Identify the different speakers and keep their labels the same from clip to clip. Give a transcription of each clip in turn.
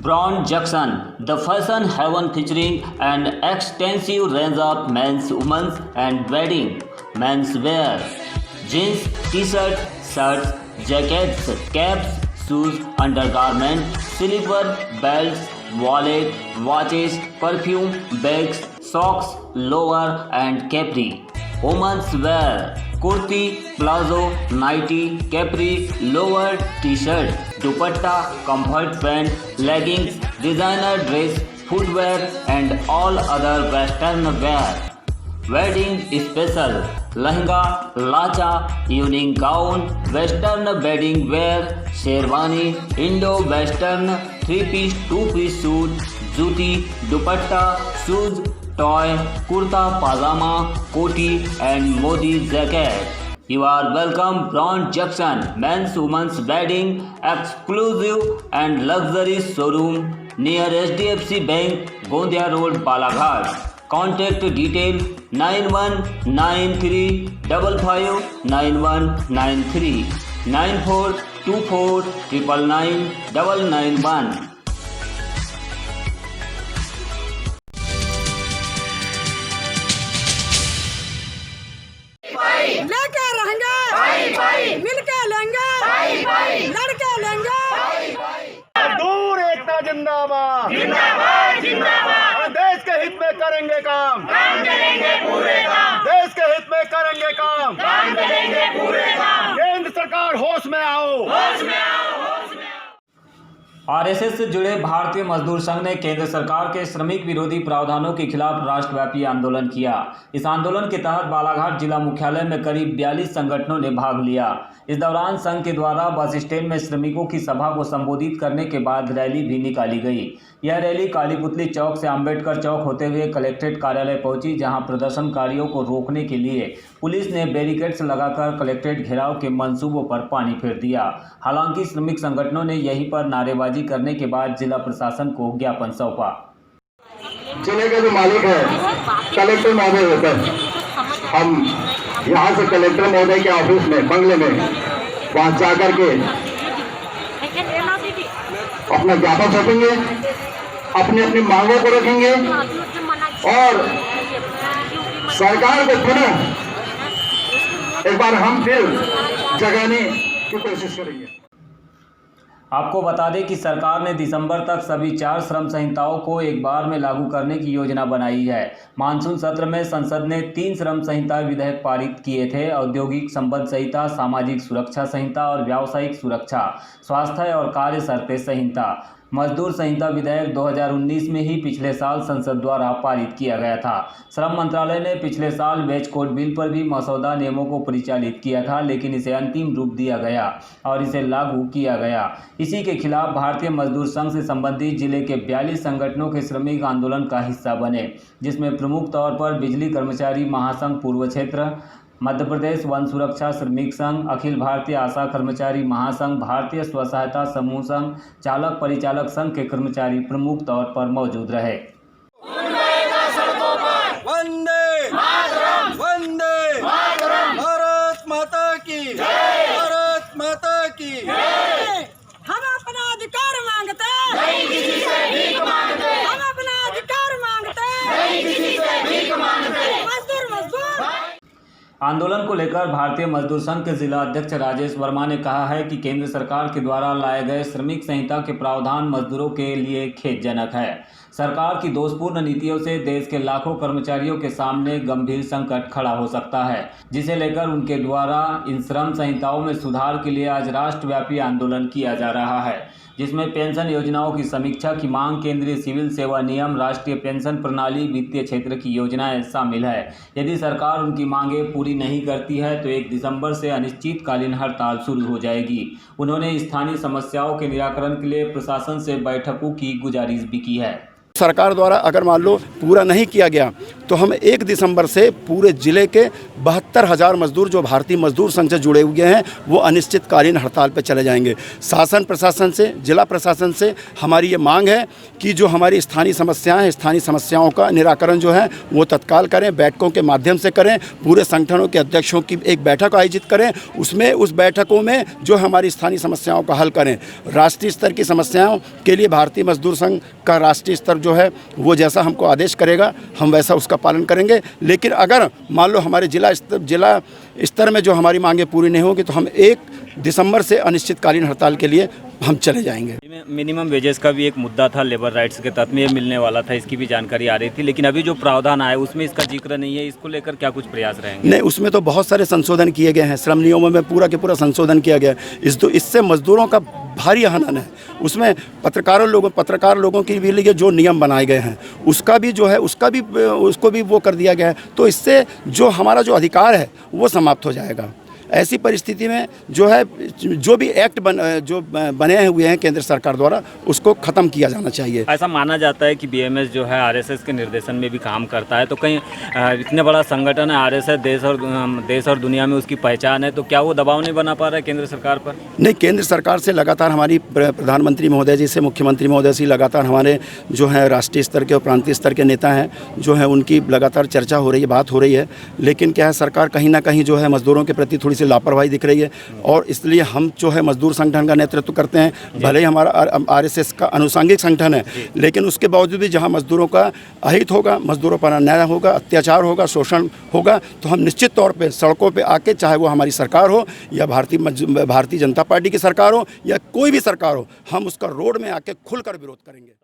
Speaker 1: Brown Junction, the fashion haven featuring an extensive range of men's, women's and wedding menswear, jeans, t-shirt, shirts, jackets, caps, shoes, undergarments, silver belts, wallet, watches, perfume, bags, socks, lower and capri. Women's wear, kurti, palazzo, nighty, capri, lower, t-shirt, dupatta, comfort pant, leggings, designer dress, footwear and all other western wear. Wedding special, lehenga, lacha, evening gown, western wedding wear, sherwani, Indo-western, 3-piece, 2-piece suit, juti, dupatta, shoes, toy, kurta, pajama, koti and modi jacket. You are welcome Brown Junction, men's women's wedding, exclusive and luxury showroom near HDFC Bank, Gondia Road, Balaghat. Contact detail 9193 55 9193 9424 999 991.
Speaker 2: लेके रहेंगे मिलके लेंगे लड़के लेंगे
Speaker 3: दूर एकता जिंदाबाद
Speaker 4: जिंदाबाद जिंदाबाद।
Speaker 3: और देश के हित में करेंगे काम
Speaker 4: करेंगे पूरे काम,
Speaker 3: देश के हित में करेंगे काम
Speaker 4: करेंगे पूरे काम।
Speaker 3: केंद्र सरकार होश में आओ
Speaker 4: होश में आओ, होश में आओ।
Speaker 1: आरएसएस से जुड़े भारतीय मजदूर संघ ने केंद्र सरकार के श्रमिक विरोधी प्रावधानों के खिलाफ राष्ट्रव्यापी आंदोलन किया। इस आंदोलन के तहत बालाघाट जिला मुख्यालय में करीब 42 संगठनों ने भाग लिया। इस दौरान संघ के द्वारा बस स्टैंड में श्रमिकों की सभा को संबोधित करने के बाद रैली भी निकाली गई। यह रैली कालीपुतली चौक से अंबेडकर चौक होते हुए कलेक्ट्रेट कार्यालय पहुंची, जहां प्रदर्शनकारियों को रोकने के लिए पुलिस ने बैरिकेड्स लगाकर कलेक्ट्रेट घेराव के मंसूबों पर पानी फेर दिया। हालांकि श्रमिक संगठनों ने यहीं पर नारेबाजी करने के बाद जिला प्रशासन को ज्ञापन सौंपा।
Speaker 3: जिले का जो मालिक है कलेक्टर महोदय होता है, हम यहाँ से कलेक्टर महोदय के ऑफिस में बंगले में वहाँ जाकर के अपना ज्ञापन सौंपेंगे, अपनी अपनी मांगों को रखेंगे और सरकार को पुनः एक बार हम फिर जगाने की कोशिश करेंगे।
Speaker 1: आपको बता दें कि सरकार ने दिसंबर तक सभी 4 श्रम संहिताओं को एक बार में लागू करने की योजना बनाई है। मानसून सत्र में संसद ने 3 श्रम संहिता विधेयक पारित किए थे। औद्योगिक संबंध संहिता, सामाजिक सुरक्षा संहिता और व्यावसायिक सुरक्षा, स्वास्थ्य और कार्य शर्तें संहिता। मजदूर संहिता विधेयक 2019 में ही पिछले साल संसद द्वारा पारित किया गया था। श्रम मंत्रालय ने पिछले साल वेज कोड बिल पर भी मसौदा नियमों को परिचालित किया था, लेकिन इसे अंतिम रूप दिया गया और इसे लागू किया गया। इसी के खिलाफ भारतीय मजदूर संघ से संबंधित जिले के 42 संगठनों के श्रमिक आंदोलन का हिस्सा बने, जिसमें प्रमुख तौर पर बिजली कर्मचारी महासंघ पूर्व क्षेत्र, मध्य प्रदेश वन सुरक्षा श्रमिक संघ, अखिल भारतीय आशा कर्मचारी महासंघ, भारतीय स्व सहायता समूह संघ, चालक परिचालक संघ के कर्मचारी प्रमुख तौर पर मौजूद रहे।
Speaker 5: वंदे मातरम, वंदे मातरम, भारत माता की जय, भारत माता की जय।
Speaker 2: हम अपना अधिकार मांगते
Speaker 4: नहीं किसी से भीख मांगते,
Speaker 2: हम अपना अधिकार मांगते
Speaker 4: नहीं किसी से भीख मांगते।
Speaker 2: मजदूर मजदूर।
Speaker 1: आंदोलन को लेकर भारतीय मजदूर संघ के जिला अध्यक्ष राजेश वर्मा ने कहा है कि केंद्र सरकार के द्वारा लाए गए श्रमिक संहिता के प्रावधान मजदूरों के लिए खेदजनक है। सरकार की दोषपूर्ण नीतियों से देश के लाखों कर्मचारियों के सामने गंभीर संकट खड़ा हो सकता है, जिसे लेकर उनके द्वारा इन श्रम संहिताओं में सुधार के लिए आज राष्ट्रव्यापी आंदोलन किया जा रहा है, जिसमें पेंशन योजनाओं की समीक्षा की मांग, केंद्रीय सिविल सेवा नियम, राष्ट्रीय पेंशन प्रणाली, वित्तीय क्षेत्र की योजनाएं शामिल है। यदि सरकार उनकी मांगें पूरी नहीं करती है तो 1 दिसंबर से अनिश्चितकालीन हड़ताल शुरू हो जाएगी। उन्होंने स्थानीय समस्याओं के निराकरण के लिए प्रशासन से बैठकों की गुजारिश भी की है।
Speaker 6: सरकार द्वारा अगर मान लो पूरा नहीं किया गया तो हम 1 दिसंबर से पूरे ज़िले के 72,000 मजदूर जो भारतीय मजदूर संघ से जुड़े हुए हैं वो अनिश्चितकालीन हड़ताल पर चले जाएंगे। शासन प्रशासन से, जिला प्रशासन से हमारी ये मांग है कि जो हमारी स्थानीय समस्याएं हैं, स्थानीय समस्याओं का निराकरण जो है वो तत्काल करें, बैठकों के माध्यम से करें, पूरे संगठनों के अध्यक्षों की एक बैठक आयोजित करें, उसमें उस बैठकों में जो हमारी स्थानीय समस्याओं का हल करें। राष्ट्रीय स्तर की समस्याओं के लिए भारतीय मजदूर संघ का राष्ट्रीय स्तर जो है वो जैसा हमको आदेश करेगा हम वैसा उसका पालन करेंगे। लेकिन अगर मान लो हमारे जिला स्तर में जो हमारी मांगें पूरी नहीं होगी तो हम 1 दिसंबर से अनिश्चितकालीन हड़ताल के लिए हम चले जाएंगे।
Speaker 1: मिनिमम वेजेस का भी एक मुद्दा था, लेबर राइट्स के तहत में ये मिलने वाला था, इसकी भी जानकारी आ रही थी, लेकिन अभी जो प्रावधान आया उसमें इसका जिक्र नहीं है। इसको लेकर क्या कुछ प्रयास रहेंगे?
Speaker 6: नहीं, उसमें तो बहुत सारे संशोधन किए गए हैं, श्रम नियमों में पूरा के पूरा संशोधन किया गया है। इससे मजदूरों का भारी हनन है। उसमें पत्रकार लोगों के लिए जो नियम बनाए गए हैं उसका भी जो है उसको भी वो कर दिया गया है। तो इससे जो हमारा जो अधिकार है वो समाप्त हो जाएगा। ऐसी परिस्थिति में जो है जो भी एक्ट बने हुए हैं केंद्र सरकार द्वारा उसको ख़त्म किया जाना चाहिए।
Speaker 1: ऐसा माना जाता है कि बीएमएस जो है आरएसएस के निर्देशन में भी काम करता है, तो कहीं इतने बड़ा संगठन है आरएसएस, देश और दुनिया में उसकी पहचान है, तो क्या वो दबाव नहीं बना पा रहा है केंद्र सरकार पर?
Speaker 6: नहीं, केंद्र सरकार से लगातार हमारी प्रधानमंत्री महोदय जी से, मुख्यमंत्री महोदय से लगातार हमारे जो है राष्ट्रीय स्तर के और प्रांतीय स्तर के नेता हैं जो है उनकी लगातार चर्चा हो रही है, बात हो रही है। लेकिन क्या है, सरकार कहीं ना कहीं जो है मजदूरों के प्रति थोड़ी लापरवाही दिख रही है और इसलिए हम जो है मजदूर संगठन का नेतृत्व करते हैं। भले ही हमारा आरएसएस का अनुसांगिक संगठन है, लेकिन उसके बावजूद भी जहां मजदूरों का अहित होगा, मजदूरों पर अन्याय होगा, अत्याचार होगा, शोषण होगा, तो हम निश्चित तौर पे सड़कों पे आके, चाहे वो हमारी सरकार हो या भारतीय जनता पार्टी की सरकार हो या कोई भी सरकार हो, हम उसका रोड में आके खुलकर विरोध करेंगे।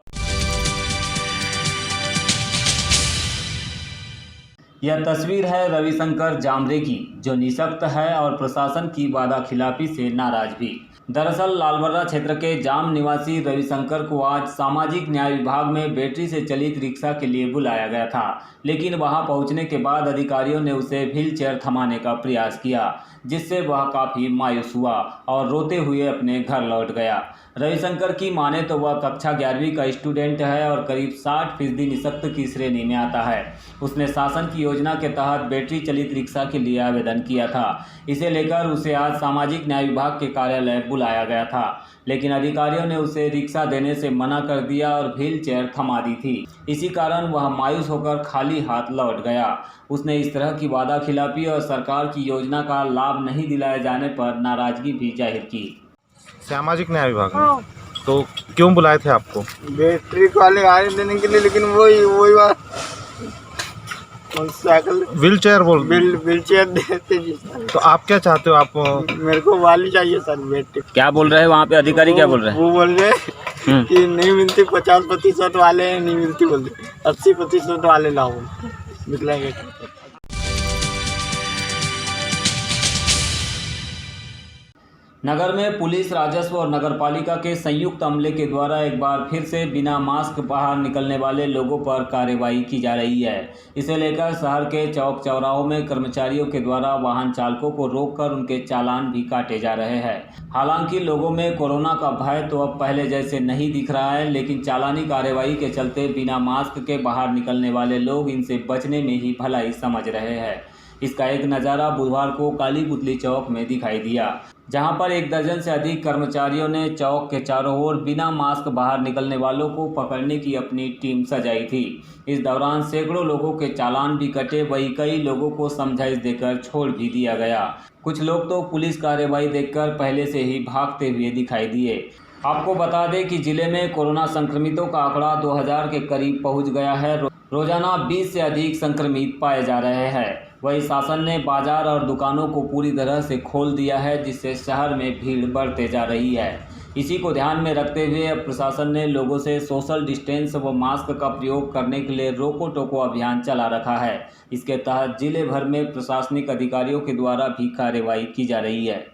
Speaker 1: यह तस्वीर है रविशंकर जामरे की, जो निःशक्त है और प्रशासन की वादाखिलाफी से नाराज भी। दरअसल लालबर्रा क्षेत्र के जाम निवासी रविशंकर को आज सामाजिक न्याय विभाग में बैटरी से चलित रिक्शा के लिए बुलाया गया था, लेकिन वहां पहुंचने के बाद अधिकारियों ने उसे व्हील चेयर थमाने का प्रयास किया, जिससे वह काफ़ी मायूस हुआ और रोते हुए अपने घर लौट गया। रविशंकर की माने तो वह कक्षा 11वीं का स्टूडेंट है और करीब 60% निःशक्त की श्रेणी में आता है। उसने शासन की योजना के तहत बैटरी चलित रिक्शा के लिए आवेदन किया था। इसे लेकर उसे आज सामाजिक न्याय विभाग के कार्यालय बुलाया गया था, लेकिन अधिकारियों ने उसे रिक्शा देने से मना कर दिया और व्हील चेयर थमा दी थी। इसी कारण वह मायूस होकर खाली हाथ लौट गया। उसने इस तरह की वादाखिलाफी और सरकार की योजना का लाभ नहीं दिलाए जाने पर नाराजगी भी जाहिर की।
Speaker 7: सामाजिक न्याय विभाग में तो क्यों बुलाए थे आपको?
Speaker 8: बैटरी वाले आए देने के लिए, लेकिन वही बात cycle
Speaker 7: wheel chair
Speaker 8: wheel chair देते जी सर।
Speaker 7: तो आप क्या चाहते हो? आप
Speaker 8: मेरे को वाली चाहिए सर बैटरी।
Speaker 1: क्या बोल रहे हैं वहाँ पे अधिकारी? क्या बोल रहे हैं?
Speaker 8: वो बोल रहे हैं कि नहीं मिलती, 50% वाले नहीं मिलती, बोल रहे 80% वाले लाओ निकलेंगे।
Speaker 1: नगर में पुलिस, राजस्व और नगरपालिका के संयुक्त अमले के द्वारा एक बार फिर से बिना मास्क बाहर निकलने वाले लोगों पर कार्रवाई की जा रही है। इसे लेकर शहर के चौक चौराहों में कर्मचारियों के द्वारा वाहन चालकों को रोककर उनके चालान भी काटे जा रहे हैं। हालांकि लोगों में कोरोना का भय तो अब पहले जैसे नहीं दिख रहा है, लेकिन चालानी कार्रवाई के चलते बिना मास्क के बाहर निकलने वाले लोग इनसे बचने में ही भलाई समझ रहे हैं। इसका एक नज़ारा बुधवार को काली पुतली चौक में दिखाई दिया, जहां पर 1 दर्जन से अधिक कर्मचारियों ने चौक के चारों ओर बिना मास्क बाहर निकलने वालों को पकड़ने की अपनी टीम सजाई थी। इस दौरान सैकड़ों लोगों के चालान भी कटे, वहीं कई लोगों को समझाइश देकर छोड़ भी दिया गया। कुछ लोग तो पुलिस कार्रवाई देखकर पहले से ही भागते हुए दिखाई दिए। आपको बता दें कि जिले में कोरोना संक्रमितों का आंकड़ा 2000 के करीब पहुंच गया है। रोजाना 20 से अधिक संक्रमित पाए जा रहे हैं। वहीं शासन ने बाजार और दुकानों को पूरी तरह से खोल दिया है, जिससे शहर में भीड़ बढ़ते जा रही है। इसी को ध्यान में रखते हुए अब प्रशासन ने लोगों से सोशल डिस्टेंस व मास्क का प्रयोग करने के लिए रोको टोको अभियान चला रखा है। इसके तहत जिले भर में प्रशासनिक अधिकारियों के द्वारा भी कार्रवाई की जा रही है।